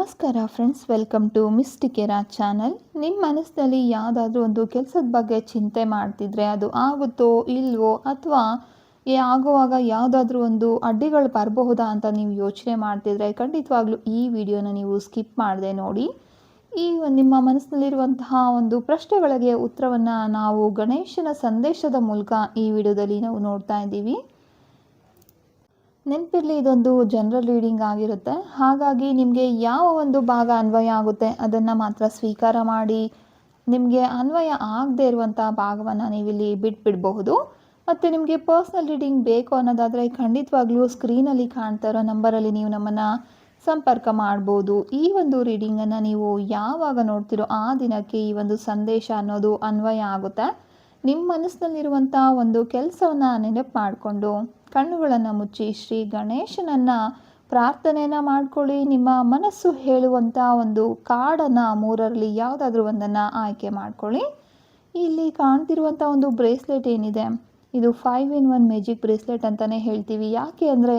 ನಮಸ್ಕಾರ friends, welcome to ಮಿಸ್ಟಿಕೆರಾ channel. ನಿಮ್ಮ ಮನಸ್ಸಿನಲ್ಲಿ ಯಾವುದಾದ್ರೂ ಒಂದು ಕೆಲಸದ ಬಗ್ಗೆ ಚಿಂತೆ ಮಾಡ್ತಿದ್ರೆ ಅದು ಆಗುತ್ತೋ ಇಲ್ವೋ, ಅಥವಾ ಆಗುವಾಗ ಯಾವುದಾದ್ರೂ ಒಂದು ಅಡ್ಡಿಗಳು ಬರಬಹುದಾ ಅಂತ ನೀವು ಯೋಚನೆ ಮಾಡ್ತಿದ್ರೆ ಖಂಡಿತವಾಗ್ಲೂ ಈ ವಿಡಿಯೋನ ನೀವು ಸ್ಕಿಪ್ ಮಾಡದೆ ನೋಡಿ. ನಿಮ್ಮ ಮನಸ್ಸಿನಲ್ಲಿರುವಂತಹ ಒಂದು ಪ್ರಶ್ನೆಗಳಿಗೆ ಉತ್ತರವನ್ನು ನಾವು ಗಣೇಶನ ಸಂದೇಶದ ಮೂಲಕ ಈ ವಿಡಿಯೋದಲ್ಲಿ ನಾವು ನೋಡ್ತಾ ಇದ್ದೀವಿ. ನೆನಪಿರಲಿ, ಇದೊಂದು ಜನರಲ್ ರೀಡಿಂಗ್ ಆಗಿರುತ್ತೆ. ಹಾಗಾಗಿ ನಿಮಗೆ ಯಾವ ಒಂದು ಭಾಗ ಅನ್ವಯ ಆಗುತ್ತೆ ಅದನ್ನು ಮಾತ್ರ ಸ್ವೀಕಾರ ಮಾಡಿ. ನಿಮಗೆ ಅನ್ವಯ ಆಗದೆ ಇರುವಂಥ ಭಾಗವನ್ನು ನೀವಿಲ್ಲಿ ಬಿಟ್ಬಿಡಬಹುದು. ಮತ್ತು ನಿಮಗೆ ಪರ್ಸ್ನಲ್ ರೀಡಿಂಗ್ ಬೇಕು ಅನ್ನೋದಾದರೆ ಖಂಡಿತವಾಗ್ಲೂ ಸ್ಕ್ರೀನಲ್ಲಿ ಕಾಣ್ತಾ ಇರೋ ನಂಬರಲ್ಲಿ ನೀವು ನಮ್ಮನ್ನು ಸಂಪರ್ಕ ಮಾಡ್ಬೋದು. ಈ ಒಂದು ರೀಡಿಂಗನ್ನು ನೀವು ಯಾವಾಗ ನೋಡ್ತಿರೋ ಆ ದಿನಕ್ಕೆ ಈ ಒಂದು ಸಂದೇಶ ಅನ್ನೋದು ಅನ್ವಯ ಆಗುತ್ತೆ. ನಿಮ್ಮ ಮನಸ್ಸಿನಲ್ಲಿರುವಂಥ ಒಂದು ಕೆಲಸವನ್ನು ನೆನಪು ಮಾಡಿಕೊಂಡು ಕಣ್ಣುಗಳನ್ನು ಮುಚ್ಚಿ ಶ್ರೀ ಗಣೇಶನನ್ನು ಪ್ರಾರ್ಥನೆಯನ್ನು ಮಾಡ್ಕೊಳ್ಳಿ. ನಿಮ್ಮ ಮನಸ್ಸು ಹೇಳುವಂಥ ಒಂದು ಕಾರ್ಡನ್ನು ಮೂರರಲ್ಲಿ ಯಾವುದಾದ್ರೂ ಒಂದನ್ನು ಆಯ್ಕೆ ಮಾಡ್ಕೊಳ್ಳಿ. ಇಲ್ಲಿ ಕಾಣ್ತಿರುವಂಥ ಒಂದು ಬ್ರೇಸ್ಲೆಟ್ ಏನಿದೆ, ಇದು 5-in-1 ಮ್ಯಾಜಿಕ್ ಬ್ರೇಸ್ಲೆಟ್ ಅಂತಲೇ ಹೇಳ್ತೀವಿ. ಯಾಕೆ ಅಂದರೆ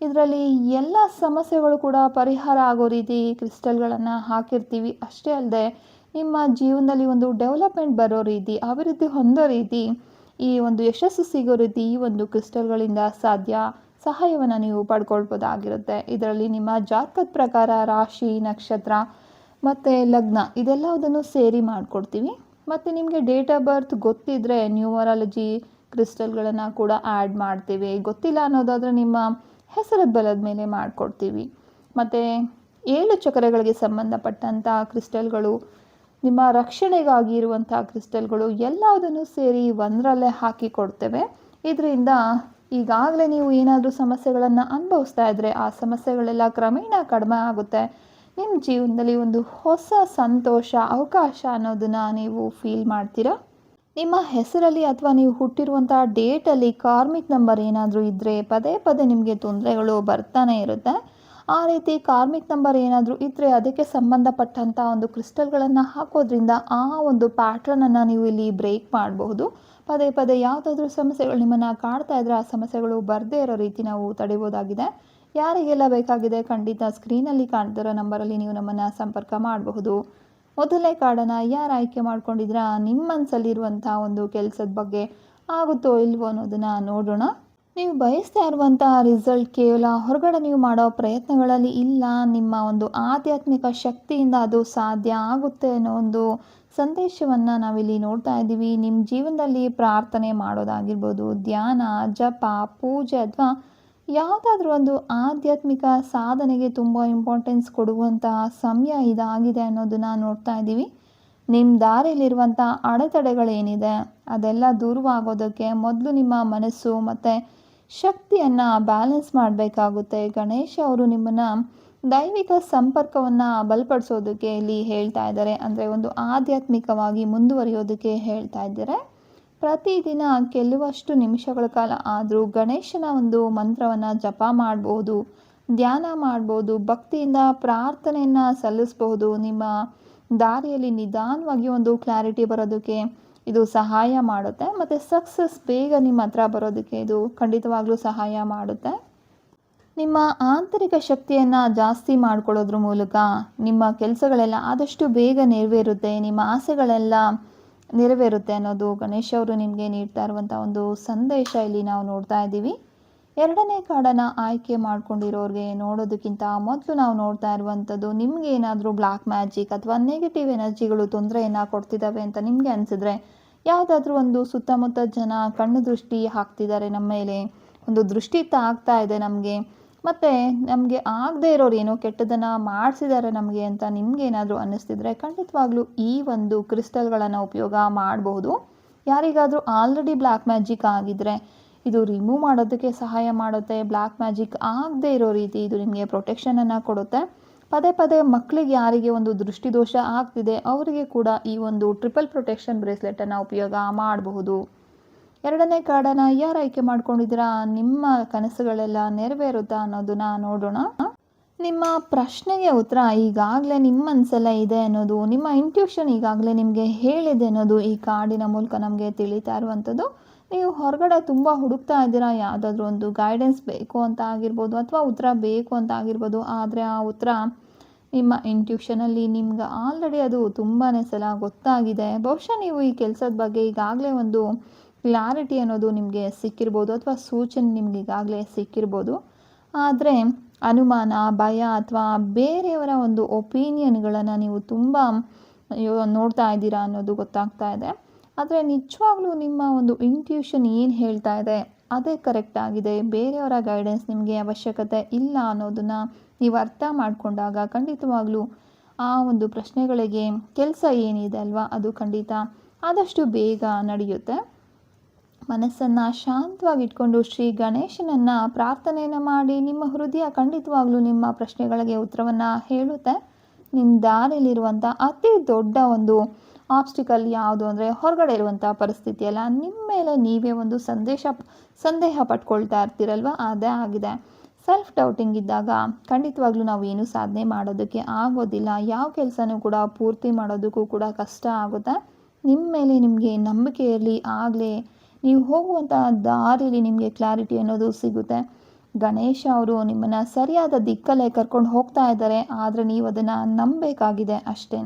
ಇದರಲ್ಲಿ ಎಲ್ಲ ಸಮಸ್ಯೆಗಳು ಕೂಡ ಪರಿಹಾರ ಆಗೋ ರೀತಿ ಕ್ರಿಸ್ಟಲ್ಗಳನ್ನು ಹಾಕಿರ್ತೀವಿ. ಅಷ್ಟೇ ಅಲ್ಲದೆ ನಿಮ್ಮ ಜೀವನದಲ್ಲಿ ಒಂದು ಡೆವಲಪ್ಮೆಂಟ್ ಬರೋ ರೀತಿ, ಅಭಿವೃದ್ಧಿ ಹೊಂದೋ ರೀತಿ, ಈ ಒಂದು ಯಶಸ್ಸು ಸಿಗೋ ರೀತಿ ಈ ಒಂದು ಕ್ರಿಸ್ಟಲ್ಗಳಿಂದ ಸಹಾಯವನ್ನು ನೀವು ಪಡ್ಕೊಳ್ಬೋದಾಗಿರುತ್ತೆ. ಇದರಲ್ಲಿ ನಿಮ್ಮ ಜಾತಕದ ಪ್ರಕಾರ ರಾಶಿ, ನಕ್ಷತ್ರ ಮತ್ತು ಲಗ್ನ ಇದೆಲ್ಲದನ್ನು ಸೇರಿ ಮಾಡಿಕೊಡ್ತೀವಿ. ಮತ್ತು ನಿಮಗೆ ಡೇಟ್ ಆಫ್ ಬರ್ತ್ ಗೊತ್ತಿದ್ದರೆ ನ್ಯೂಮರಾಲಜಿ ಕ್ರಿಸ್ಟಲ್ಗಳನ್ನು ಕೂಡ ಆ್ಯಡ್ ಮಾಡ್ತೀವಿ. ಗೊತ್ತಿಲ್ಲ ಅನ್ನೋದಾದರೆ ನಿಮ್ಮ ಹೆಸರದ ಬಲದ ಮೇಲೆ ಮಾಡಿಕೊಡ್ತೀವಿ. ಮತ್ತು 7 ಚಕ್ರಗಳಿಗೆ ಸಂಬಂಧಪಟ್ಟಂಥ ಕ್ರಿಸ್ಟಲ್ಗಳು, ನಿಮ್ಮ ರಕ್ಷಣೆಗಾಗಿ ಇರುವಂಥ ಕ್ರಿಸ್ಟಲ್ಗಳು ಎಲ್ಲದನ್ನು ಸೇರಿ ಒಂದರಲ್ಲೇ ಹಾಕಿ ಕೊಡ್ತೇವೆ. ಇದರಿಂದ ಈಗಾಗಲೇ ನೀವು ಏನಾದರೂ ಸಮಸ್ಯೆಗಳನ್ನು ಅನುಭವಿಸ್ತಾ ಇದ್ದರೆ ಆ ಸಮಸ್ಯೆಗಳೆಲ್ಲ ಕ್ರಮೇಣ ಕಡಿಮೆ ಆಗುತ್ತೆ. ನಿಮ್ಮ ಜೀವನದಲ್ಲಿ ಒಂದು ಹೊಸ ಸಂತೋಷ, ಅವಕಾಶ ಅನ್ನೋದನ್ನು ನೀವು ಫೀಲ್ ಮಾಡ್ತೀರಾ. ನಿಮ್ಮ ಹೆಸರಲ್ಲಿ ಅಥವಾ ನೀವು ಹುಟ್ಟಿರುವಂಥ ಡೇಟಲ್ಲಿ ಕಾರ್ಮಿಕ್ ನಂಬರ್ ಏನಾದರೂ ಇದ್ದರೆ ಪದೇ ಪದೇ ನಿಮಗೆ ತೊಂದರೆಗಳು ಬರ್ತಾನೆ ಇರುತ್ತೆ. ಆ ರೀತಿ ಕಾರ್ಮಿಕ್ ನಂಬರ್ ಏನಾದರೂ ಇದ್ದರೆ ಅದಕ್ಕೆ ಸಂಬಂಧಪಟ್ಟಂಥ ಒಂದು ಕ್ರಿಸ್ಟಲ್ಗಳನ್ನು ಹಾಕೋದ್ರಿಂದ ಆ ಒಂದು ಪ್ಯಾಟ್ರನನ್ನು ನೀವು ಇಲ್ಲಿ ಬ್ರೇಕ್ ಮಾಡಬಹುದು. ಪದೇ ಪದೇ ಯಾವುದಾದ್ರೂ ಸಮಸ್ಯೆಗಳು ನಿಮ್ಮನ್ನು ಕಾಡ್ತಾ ಇದ್ದರೆ ಆ ಸಮಸ್ಯೆಗಳು ಬರದೇ ಇರೋ ರೀತಿ ನಾವು ತಡಿಬೋದಾಗಿದೆ. ಯಾರಿಗೆಲ್ಲ ಬೇಕಾಗಿದೆ ಖಂಡಿತ ಸ್ಕ್ರೀನಲ್ಲಿ ಕಾಣ್ತಿರೋ ನಂಬರಲ್ಲಿ ನೀವು ನಮ್ಮನ್ನು ಸಂಪರ್ಕ ಮಾಡಬಹುದು. ಮೊದಲನೇ ಕಾರ್ಡನ್ನು ಯಾರು ಆಯ್ಕೆ ಮಾಡ್ಕೊಂಡಿದ್ರ ನಿಮ್ಮ ಮನಸ್ಸಲ್ಲಿರುವಂಥ ಒಂದು ಕೆಲಸದ ಬಗ್ಗೆ ಆಗುತ್ತೋ ಇಲ್ವೋ ಅನ್ನೋದನ್ನು ನೋಡೋಣ. ನೀವು ಬಯಸ್ತಾ ಇರುವಂಥ ರಿಸಲ್ಟ್ ಕೇವಲ ಹೊರಗಡೆ ನೀವು ಮಾಡೋ ಪ್ರಯತ್ನಗಳಲ್ಲಿ ಇಲ್ಲ, ನಿಮ್ಮ ಒಂದು ಆಧ್ಯಾತ್ಮಿಕ ಶಕ್ತಿಯಿಂದ ಅದು ಸಾಧ್ಯ ಆಗುತ್ತೆ ಅನ್ನೋ ಒಂದು ಸಂದೇಶವನ್ನು ನಾವಿಲ್ಲಿ ನೋಡ್ತಾ ಇದ್ದೀವಿ. ನಿಮ್ಮ ಜೀವನದಲ್ಲಿ ಪ್ರಾರ್ಥನೆ ಮಾಡೋದಾಗಿರ್ಬೋದು, ಧ್ಯಾನ, ಜಪ, ಪೂಜೆ ಅಥವಾ ಯಾವುದಾದ್ರೂ ಒಂದು ಆಧ್ಯಾತ್ಮಿಕ ಸಾಧನೆಗೆ ತುಂಬ ಇಂಪಾರ್ಟೆನ್ಸ್ ಕೊಡುವಂತಹ ಸಮಯ ಇದಾಗಿದೆ ಅನ್ನೋದನ್ನು ನೋಡ್ತಾ ಇದ್ದೀವಿ. ನಿಮ್ಮ ದಾರಿಯಲ್ಲಿರುವಂಥ ಅಡೆತಡೆಗಳೇನಿದೆ ಅದೆಲ್ಲ ದೂರವಾಗೋದಕ್ಕೆ ಮೊದಲು ನಿಮ್ಮ ಮನಸ್ಸು ಮತ್ತು ಶಕ್ತಿಯನ್ನು ಬ್ಯಾಲೆನ್ಸ್ ಮಾಡಬೇಕಾಗುತ್ತೆ. ಗಣೇಶ ಅವರು ನಿಮ್ಮನ್ನು ದೈವಿಕ ಸಂಪರ್ಕವನ್ನು ಬಲಪಡಿಸೋದಕ್ಕೆ ಇಲ್ಲಿ ಹೇಳ್ತಾ ಇದ್ದಾರೆ. ಅಂದರೆ ಒಂದು ಆಧ್ಯಾತ್ಮಿಕವಾಗಿ ಮುಂದುವರಿಯೋದಕ್ಕೆ ಹೇಳ್ತಾ ಇದ್ದಾರೆ. ಪ್ರತಿದಿನ ಕೆಲವಷ್ಟು ನಿಮಿಷಗಳ ಕಾಲ ಆದರೂ ಗಣೇಶನ ಒಂದು ಮಂತ್ರವನ್ನು ಜಪ ಮಾಡ್ಬೋದು, ಧ್ಯಾನ ಮಾಡ್ಬೋದು, ಭಕ್ತಿಯಿಂದ ಪ್ರಾರ್ಥನೆಯನ್ನು ಸಲ್ಲಿಸ್ಬಹುದು. ನಿಮ್ಮ ದಾರಿಯಲ್ಲಿ ನಿಧಾನವಾಗಿ ಒಂದು ಕ್ಲಾರಿಟಿ ಬರೋದಕ್ಕೆ ಇದು ಸಹಾಯ ಮಾಡುತ್ತೆ. ಮತ್ತು ಸಕ್ಸಸ್ ಬೇಗ ನಿಮ್ಮ ಹತ್ರ ಬರೋದಕ್ಕೆ ಇದು ಖಂಡಿತವಾಗ್ಲೂ ಸಹಾಯ ಮಾಡುತ್ತೆ. ನಿಮ್ಮ ಆಂತರಿಕ ಶಕ್ತಿಯನ್ನು ಜಾಸ್ತಿ ಮಾಡ್ಕೊಳ್ಳೋದ್ರ ಮೂಲಕ ನಿಮ್ಮ ಕೆಲಸಗಳೆಲ್ಲ ಆದಷ್ಟು ಬೇಗ ನೆರವೇರುತ್ತೆ, ನಿಮ್ಮ ಆಸೆಗಳೆಲ್ಲ ನೆರವೇರುತ್ತೆ ಅನ್ನೋದು ಗಣೇಶ ಅವರು ನಿಮಗೆ ನೀಡ್ತಾ ಇರುವಂಥ ಒಂದು ಸಂದೇಶ ಇಲ್ಲಿ ನಾವು ನೋಡ್ತಾ ಇದ್ದೀವಿ. ಎರಡನೇ ಕಾರ್ಡನ್ನು ಆಯ್ಕೆ ಮಾಡ್ಕೊಂಡಿರೋರಿಗೆ ನೋಡೋದಕ್ಕಿಂತ ಮೊದಲು ನಾವು ನೋಡ್ತಾ ಇರುವಂಥದ್ದು, ನಿಮಗೆ ಏನಾದರೂ ಬ್ಲ್ಯಾಕ್ ಮ್ಯಾಜಿಕ್ ಅಥವಾ ನೆಗೆಟಿವ್ ಎನರ್ಜಿಗಳು ತೊಂದರೆಯನ್ನು ಕೊಡ್ತಿದ್ದಾವೆ ಅಂತ ನಿಮಗೆ ಅನಿಸಿದ್ರೆ, ಯಾವುದಾದ್ರೂ ಒಂದು ಸುತ್ತಮುತ್ತ ಜನ ಕಣ್ಣು ದೃಷ್ಟಿ ಹಾಕ್ತಿದ್ದಾರೆ ನಮ್ಮ ಮೇಲೆ, ಒಂದು ದೃಷ್ಟಿ ತಾಗ್ತಾ ಇದೆ ನಮಗೆ, ಮತ್ತು ನಮಗೆ ಆಗದೆ ಇರೋರು ಏನೋ ಕೆಟ್ಟದನ್ನು ಮಾಡಿಸಿದ್ದಾರೆ ನಮಗೆ ಅಂತ ನಿಮ್ಗೆ ಏನಾದರೂ ಅನ್ನಿಸ್ತಿದ್ರೆ ಖಂಡಿತವಾಗ್ಲೂ ಈ ಒಂದು ಕ್ರಿಸ್ಟಲ್ಗಳನ್ನು ಉಪಯೋಗ ಮಾಡಬಹುದು. ಯಾರಿಗಾದರೂ ಆಲ್ರೆಡಿ ಬ್ಲ್ಯಾಕ್ ಮ್ಯಾಜಿಕ್ ಆಗಿದ್ದರೆ ಇದು ರಿಮೂವ್ ಮಾಡೋದಕ್ಕೆ ಸಹಾಯ ಮಾಡುತ್ತೆ. ಬ್ಲ್ಯಾಕ್ ಮ್ಯಾಜಿಕ್ ಆಗದೆ ಇರೋ ರೀತಿ ಇದು ನಿಮಗೆ ಪ್ರೊಟೆಕ್ಷನನ್ನು ಕೊಡುತ್ತೆ. ಪದೇ ಪದೇ ಮಕ್ಕಳಿಗೆ ಯಾರಿಗೆ ಒಂದು ದೃಷ್ಟಿದೋಷ ಆಗ್ತಿದೆ ಅವರಿಗೆ ಕೂಡ ಈ ಒಂದು ಟ್ರಿಪಲ್ ಪ್ರೊಟೆಕ್ಷನ್ ಬ್ರೇಸ್ಲೆಟನ್ನು ಉಪಯೋಗ ಮಾಡಬಹುದು. ಎರಡನೇ ಕಾರ್ಡನ್ನು ಯಾರು ಆಯ್ಕೆ ಮಾಡ್ಕೊಂಡಿದ್ದೀರಾ, ನಿಮ್ಮ ಕನಸುಗಳೆಲ್ಲ ನೆರವೇರುತ್ತಾ ಅನ್ನೋದನ್ನ ನೋಡೋಣ. ನಿಮ್ಮ ಪ್ರಶ್ನೆಗೆ ಉತ್ತರ ಈಗಾಗಲೇ ನಿಮ್ಮ ಮನಸ್ಸಲ್ಲೇ ಇದೆ ಅನ್ನೋದು, ನಿಮ್ಮ ಇಂಟ್ಯೂಷನ್ ಈಗಾಗಲೇ ನಿಮಗೆ ಹೇಳಿದೆ ಅನ್ನೋದು ಈ ಕಾರ್ಡಿನ ಮೂಲಕ ನಮಗೆ ತಿಳಿತಾ ಇರುವಂಥದ್ದು. ನೀವು ಹೊರಗಡೆ ತುಂಬ ಹುಡುಕ್ತಾ ಇದ್ದೀರಾ, ಯಾವುದಾದ್ರೂ ಒಂದು ಗೈಡೆನ್ಸ್ ಬೇಕು ಅಂತ ಆಗಿರ್ಬೋದು ಅಥವಾ ಉತ್ತರ ಬೇಕು ಅಂತ ಆಗಿರ್ಬೋದು. ಆದರೆ ಆ ಉತ್ತರ ನಿಮ್ಮ ಇಂಟ್ಯೂಷನಲ್ಲಿ ನಿಮ್ಗೆ ಆಲ್ರೆಡಿ ಅದು ತುಂಬಾ ಸಲ ಗೊತ್ತಾಗಿದೆ. ಬಹುಶಃ ನೀವು ಈ ಕೆಲಸದ ಬಗ್ಗೆ ಈಗಾಗಲೇ ಒಂದು ಕ್ಲಾರಿಟಿ ಅನ್ನೋದು ನಿಮಗೆ ಸಿಕ್ಕಿರ್ಬೋದು ಅಥವಾ ಸೂಚನೆ ನಿಮ್ಗೆ ಈಗಾಗಲೇ ಸಿಕ್ಕಿರ್ಬೋದು. ಆದರೆ ಅನುಮಾನ, ಭಯ ಅಥವಾ ಬೇರೆಯವರ ಒಂದು ಒಪಿನಿಯನ್ಗಳನ್ನು ನೀವು ತುಂಬ ನೋಡ್ತಾ ಇದ್ದೀರಾ ಅನ್ನೋದು ಗೊತ್ತಾಗ್ತಾ ಇದೆ. ಆದರೆ ನಿಜವಾಗ್ಲೂ ನಿಮ್ಮ ಒಂದು ಇಂಟ್ಯೂಷನ್ ಏನು ಹೇಳ್ತಾ ಇದೆ ಅದೇ ಕರೆಕ್ಟ್ ಆಗಿದೆ. ಬೇರೆಯವರ ಗೈಡೆನ್ಸ್ ನಿಮಗೆ ಅವಶ್ಯಕತೆ ಇಲ್ಲ ಅನ್ನೋದನ್ನು ನೀವು ಅರ್ಥ ಮಾಡಿಕೊಂಡಾಗ ಖಂಡಿತವಾಗ್ಲೂ ಆ ಒಂದು ಪ್ರಶ್ನೆಗಳಿಗೆ ಕೆಲಸ ಏನಿದೆ ಅಲ್ವಾ, ಅದು ಖಂಡಿತ ಆದಷ್ಟು ಬೇಗ ನಡೆಯುತ್ತೆ. ಮನಸ್ಸನ್ನು ಶಾಂತವಾಗಿ ಇಟ್ಕೊಂಡು ಶ್ರೀ ಗಣೇಶನನ್ನು ಪ್ರಾರ್ಥನೆಯನ್ನು ಮಾಡಿ ನಿಮ್ಮ ಹೃದಯ ಖಂಡಿತವಾಗ್ಲೂ ನಿಮ್ಮ ಪ್ರಶ್ನೆಗಳಿಗೆ ಉತ್ತರವನ್ನು ಹೇಳುತ್ತೆ. ನಿಮ್ಮ ದಾರಿಯಲ್ಲಿರುವಂಥ ಅತಿ ದೊಡ್ಡ ಒಂದು ಆಬ್ಸ್ಟಿಕಲ್ ಯಾವುದು ಅಂದರೆ ಹೊರಗಡೆ ಇರುವಂಥ ಪರಿಸ್ಥಿತಿ ಅಲ್ಲ, ನಿಮ್ಮ ಮೇಲೆ ನೀವೇ ಒಂದು ಸಂದೇಹ ಪಟ್ಕೊಳ್ತಾ ಇರ್ತೀರಲ್ವ, ಅದೇ ಆಗಿದೆ. ಸೆಲ್ಫ್ ಡೌಟಿಂಗ್ ಇದ್ದಾಗ ಖಂಡಿತವಾಗ್ಲೂ ನಾವು ಏನು ಸಾಧನೆ ಮಾಡೋದಕ್ಕೆ ಆಗೋದಿಲ್ಲ. ಯಾವ ಕೆಲಸನೂ ಕೂಡ ಪೂರ್ತಿ ಮಾಡೋದಕ್ಕೂ ಕೂಡ ಕಷ್ಟ ಆಗುತ್ತೆ. ನಿಮ್ಮ ಮೇಲೆ ನಿಮಗೆ ನಂಬಿಕೆ ಇರಲಿ, ಆಗಲೇ ನೀವು ಹೋಗುವಂಥ ದಾರಿಲಿ ನಿಮಗೆ ಕ್ಲಾರಿಟಿ ಅನ್ನೋದು ಸಿಗುತ್ತೆ. ಗಣೇಶ ಅವರು ನಿಮ್ಮನ್ನು ಸರಿಯಾದ ದಿಕ್ಕಲ್ಲೇ ಕರ್ಕೊಂಡು ಹೋಗ್ತಾ ಇದ್ದಾರೆ, ಆದರೆ ನೀವು ಅದನ್ನು ನಂಬಬೇಕಾಗಿದೆ ಅಷ್ಟೇ.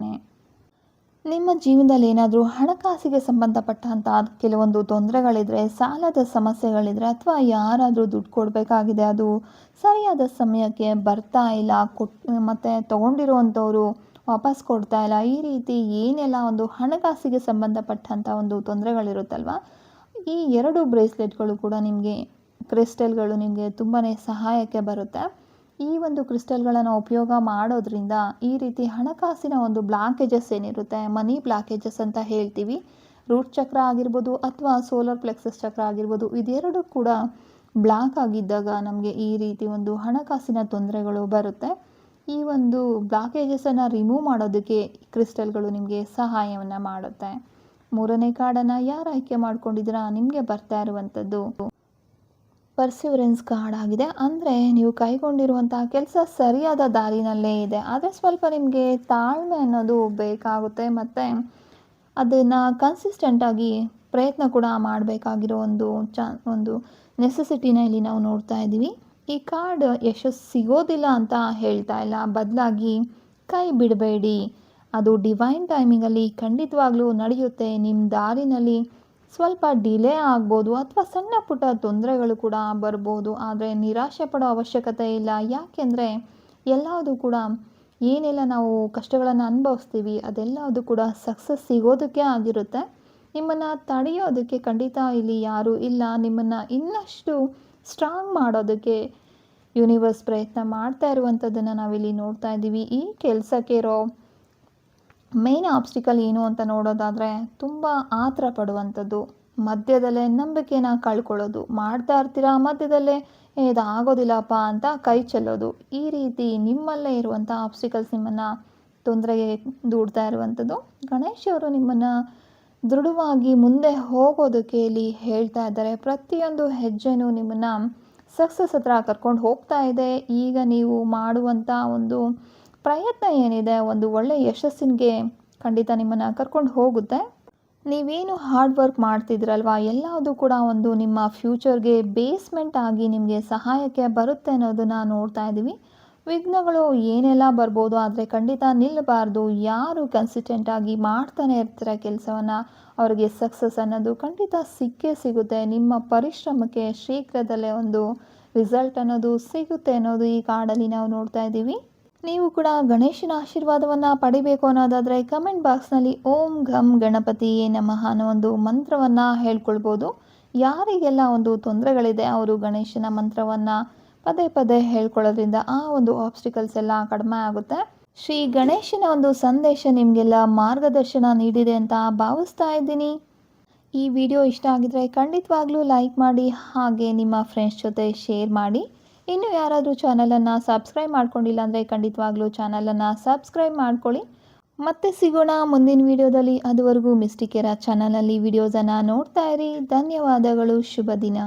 ನಿಮ್ಮ ಜೀವನದಲ್ಲಿ ಏನಾದರೂ ಹಣಕಾಸಿಗೆ ಸಂಬಂಧಪಟ್ಟಂಥ ಕೆಲವೊಂದು ತೊಂದರೆಗಳಿದ್ರೆ, ಸಾಲದ ಸಮಸ್ಯೆಗಳಿದ್ರೆ, ಅಥವಾ ಯಾರಾದರೂ ದುಡ್ಡು ಕೊಡಬೇಕಾಗಿದೆ ಅದು ಸರಿಯಾದ ಸಮಯಕ್ಕೆ ಬರ್ತಾ ಇಲ್ಲ, ಮತ್ತು ತೊಗೊಂಡಿರುವಂಥವ್ರು ವಾಪಸ್ ಕೊಡ್ತಾ ಇಲ್ಲ, ಈ ರೀತಿ ಏನೆಲ್ಲ ಒಂದು ಹಣಕಾಸಿಗೆ ಸಂಬಂಧಪಟ್ಟಂಥ ಒಂದು ತೊಂದರೆಗಳಿರುತ್ತಲ್ವ, ಈ 2 ಬ್ರೇಸ್ಲೆಟ್ಗಳು ಕೂಡ ನಿಮಗೆ ಕ್ರಿಸ್ಟಲ್ಗಳು ನಿಮಗೆ ತುಂಬಾ ಸಹಾಯಕ್ಕೆ ಬರುತ್ತೆ. ಈ ಒಂದು ಕ್ರಿಸ್ಟಲ್ಗಳನ್ನು ಉಪಯೋಗ ಮಾಡೋದ್ರಿಂದ ಈ ರೀತಿ ಹಣಕಾಸಿನ ಒಂದು ಬ್ಲಾಕೇಜಸ್ ಏನಿರುತ್ತೆ, ಮನಿ ಬ್ಲಾಕೇಜಸ್ ಅಂತ ಹೇಳ್ತೀವಿ, ರೂಟ್ ಚಕ್ರ ಆಗಿರ್ಬೋದು ಅಥವಾ ಸೋಲಾರ್ ಪ್ಲೆಕ್ಸಸ್ ಚಕ್ರ ಆಗಿರ್ಬೋದು, ಇದೆರಡು ಕೂಡ ಬ್ಲಾಕ್ ಆಗಿದ್ದಾಗ ನಮಗೆ ಈ ರೀತಿ ಒಂದು ಹಣಕಾಸಿನ ತೊಂದರೆಗಳು ಬರುತ್ತೆ. ಈ ಒಂದು ಬ್ಲಾಕೇಜಸನ್ನು ರಿಮೂವ್ ಮಾಡೋದಕ್ಕೆ ಕ್ರಿಸ್ಟಲ್ಗಳು ನಿಮಗೆ ಸಹಾಯವನ್ನು ಮಾಡುತ್ತೆ. 3ನೇ ಕಾರ್ಡನ್ನು ಯಾರು ಆಯ್ಕೆ ಮಾಡ್ಕೊಂಡಿದ್ದೀರಾ, ನಿಮಗೆ ಬರ್ತಾ ಇರುವಂಥದ್ದು ಪರ್ಸಿವರೆನ್ಸ್ ಕಾರ್ಡ್ ಆಗಿದೆ. ಅಂದರೆ ನೀವು ಕೈಗೊಂಡಿರುವಂಥ ಕೆಲಸ ಸರಿಯಾದ ದಾರಿನಲ್ಲೇ ಇದೆ, ಆದರೆ ಸ್ವಲ್ಪ ನಿಮಗೆ ತಾಳ್ಮೆ ಅನ್ನೋದು ಬೇಕಾಗುತ್ತೆ, ಮತ್ತು ಅದನ್ನು ಕನ್ಸಿಸ್ಟೆಂಟಾಗಿ ಪ್ರಯತ್ನ ಕೂಡ ಮಾಡಬೇಕಾಗಿರೋ ಒಂದು ನೆಸೆಸಿಟಿನ ಇಲ್ಲಿ ನಾವು ನೋಡ್ತಾ ಇದ್ದೀವಿ. ಈ ಕಾರ್ಡ್ ಯಶಸ್ಸು ಸಿಗೋದಿಲ್ಲ ಅಂತ ಹೇಳ್ತಾ ಇಲ್ಲ, ಬದಲಾಗಿ ಕೈ ಬಿಡಬೇಡಿ, ಅದು ಡಿವೈನ್ ಟೈಮಿಂಗಲ್ಲಿ ಖಂಡಿತವಾಗ್ಲೂ ನಡೆಯುತ್ತೆ. ನಿಮ್ಮ ದಾರಿನಲ್ಲಿ ಸ್ವಲ್ಪ ಡಿಲೇ ಆಗ್ಬೋದು ಅಥವಾ ಸಣ್ಣ ಪುಟ್ಟ ತೊಂದರೆಗಳು ಕೂಡ ಬರ್ಬೋದು, ಆದರೆ ನಿರಾಶೆ ಪಡೋ ಅವಶ್ಯಕತೆ ಇಲ್ಲ. ಯಾಕೆಂದರೆ ಎಲ್ಲವುದು ಕೂಡ ಏನೆಲ್ಲ ನಾವು ಕಷ್ಟಗಳನ್ನು ಅನುಭವಿಸ್ತೀವಿ ಅದೆಲ್ಲದು ಕೂಡ ಸಕ್ಸಸ್ ಸಿಗೋದಕ್ಕೆ ಆಗಿರುತ್ತೆ. ನಿಮ್ಮನ್ನು ತಡೆಯೋದಕ್ಕೆ ಖಂಡಿತ ಇಲ್ಲಿ ಯಾರೂ ಇಲ್ಲ. ನಿಮ್ಮನ್ನು ಇನ್ನಷ್ಟು ಸ್ಟ್ರಾಂಗ್ ಮಾಡೋದಕ್ಕೆ ಯೂನಿವರ್ಸ್ ಪ್ರಯತ್ನ ಮಾಡ್ತಾ ಇರುವಂಥದ್ದನ್ನು ನಾವಿಲ್ಲಿ ನೋಡ್ತಾ ಇದ್ದೀವಿ. ಈ ಕೆಲಸಕ್ಕೆ ಇರೋ ಮೇನ್ ಆಬ್ಸ್ಟಿಕಲ್ ಏನು ಅಂತ ನೋಡೋದಾದರೆ ತುಂಬ ಆತರ ಪಡುವಂಥದ್ದು, ಮಧ್ಯದಲ್ಲೇ ನಂಬಿಕೆನ ಕಳ್ಕೊಳ್ಳೋದು, ಮಾಡ್ತಾ ಇರ್ತೀರಾ ಮಧ್ಯದಲ್ಲೇ ಇದು ಆಗೋದಿಲ್ಲಪ್ಪ ಅಂತ ಕೈ ಚೆಲ್ಲೋದು, ಈ ರೀತಿ ನಿಮ್ಮಲ್ಲೇ ಇರುವಂಥ ಆಬ್ಸ್ಟಿಕಲ್ಸ್ ನಿಮ್ಮನ್ನು ತೊಂದರೆಗೆ ದೂಡ್ತಾ ಇರುವಂಥದ್ದು. ಗಣೇಶ್ ಅವರು ನಿಮ್ಮನ್ನು ದೃಢವಾಗಿ ಮುಂದೆ ಹೋಗೋದಕ್ಕೆ ಇಲ್ಲಿ ಹೇಳ್ತಾ ಇದ್ದಾರೆ. ಪ್ರತಿಯೊಂದು ಹೆಜ್ಜೆನೂ ನಿಮ್ಮನ್ನು ಸಕ್ಸಸ್ ಹತ್ರ ಕರ್ಕೊಂಡು ಹೋಗ್ತಾ ಇದೆ. ಈಗ ನೀವು ಮಾಡುವಂಥ ಒಂದು ಪ್ರಯತ್ನ ಏನಿದೆ ಒಂದು ಒಳ್ಳೆಯ ಯಶಸ್ಸಿಗೆ ಖಂಡಿತ ನಿಮ್ಮನ್ನು ಕರ್ಕೊಂಡು ಹೋಗುತ್ತೆ. ನೀವೇನು ಹಾರ್ಡ್ ವರ್ಕ್ ಮಾಡ್ತಿದ್ರಲ್ವ, ಎಲ್ಲದೂ ಕೂಡ ಒಂದು ನಿಮ್ಮ ಫ್ಯೂಚರ್ಗೆ ಬೇಸ್ಮೆಂಟ್ ಆಗಿ ನಿಮಗೆ ಸಹಾಯಕ್ಕೆ ಬರುತ್ತೆ ಅನ್ನೋದನ್ನು ನೋಡ್ತಾ ಇದ್ದೀವಿ. ವಿಘ್ನಗಳು ಏನೆಲ್ಲ ಬರ್ಬೋದು, ಆದರೆ ಖಂಡಿತ ನಿಲ್ಲಬಾರ್ದು. ಯಾರು ಕನ್ಸಿಸ್ಟೆಂಟಾಗಿ ಮಾಡ್ತಾನೆ ಇರ್ತೀರ ಕೆಲಸವನ್ನು, ಅವರಿಗೆ ಸಕ್ಸಸ್ ಅನ್ನೋದು ಖಂಡಿತ ಸಿಕ್ಕೇ ಸಿಗುತ್ತೆ. ನಿಮ್ಮ ಪರಿಶ್ರಮಕ್ಕೆ ಶೀಘ್ರದಲ್ಲೇ ಒಂದು ರಿಸಲ್ಟ್ ಅನ್ನೋದು ಸಿಗುತ್ತೆ ಅನ್ನೋದು ಈ ಕಾರ್ಡಲ್ಲಿ ನಾವು ನೋಡ್ತಾ ಇದ್ದೀವಿ. ನೀವು ಕೂಡ ಗಣೇಶನ ಆಶೀರ್ವಾದವನ್ನು ಪಡಿಬೇಕು ಅನ್ನೋದಾದರೆ ಕಮೆಂಟ್ ಬಾಕ್ಸ್ನಲ್ಲಿ ಓಂ ಘಂ ಗಣಪತಿಯೇ ನಮಃ ಅನ್ನೋ ಒಂದು ಮಂತ್ರವನ್ನು ಹೇಳ್ಕೊಳ್ಬೋದು. ಯಾರಿಗೆಲ್ಲ ಒಂದು ತೊಂದರೆಗಳಿದೆ ಅವರು ಗಣೇಶನ ಮಂತ್ರವನ್ನು ಪದೇ ಪದೇ ಹೇಳ್ಕೊಳ್ಳೋದ್ರಿಂದ ಆ ಒಂದು ಆಬ್ಸ್ಟಿಕಲ್ಸ್ ಎಲ್ಲ ಕಡಿಮೆ ಆಗುತ್ತೆ. ಶ್ರೀ ಗಣೇಶನ ಒಂದು ಸಂದೇಶ ನಿಮಗೆಲ್ಲ ಮಾರ್ಗದರ್ಶನ ನೀಡಿದೆ ಅಂತ ಭಾವಿಸ್ತಾ ಇದ್ದೀನಿ. ಈ ವಿಡಿಯೋ ಇಷ್ಟ ಆಗಿದ್ರೆ ಖಂಡಿತವಾಗ್ಲೂ ಲೈಕ್ ಮಾಡಿ, ಹಾಗೆ ನಿಮ್ಮ ಫ್ರೆಂಡ್ಸ್ ಜೊತೆ ಶೇರ್ ಮಾಡಿ. ಇನ್ನು ಯಾರಾದರೂ ಚಾನಲನ್ನು ಸಬ್ಸ್ಕ್ರೈಬ್ ಮಾಡ್ಕೊಂಡಿಲ್ಲ ಅಂದರೆ ಖಂಡಿತವಾಗ್ಲೂ ಚಾನಲನ್ನು ಸಬ್ಸ್ಕ್ರೈಬ್ ಮಾಡ್ಕೊಳ್ಳಿ. ಮತ್ತೆ ಸಿಗೋಣ ಮುಂದಿನ ವಿಡಿಯೋದಲ್ಲಿ. ಅದುವರೆಗೂ ಮಿಸ್ಟಿಕ್ ಏರಾ ಚಾನಲಲ್ಲಿ ವಿಡಿಯೋಸನ್ನು ನೋಡ್ತಾ ಇರಿ. ಧನ್ಯವಾದಗಳು. ಶುಭ ದಿನ.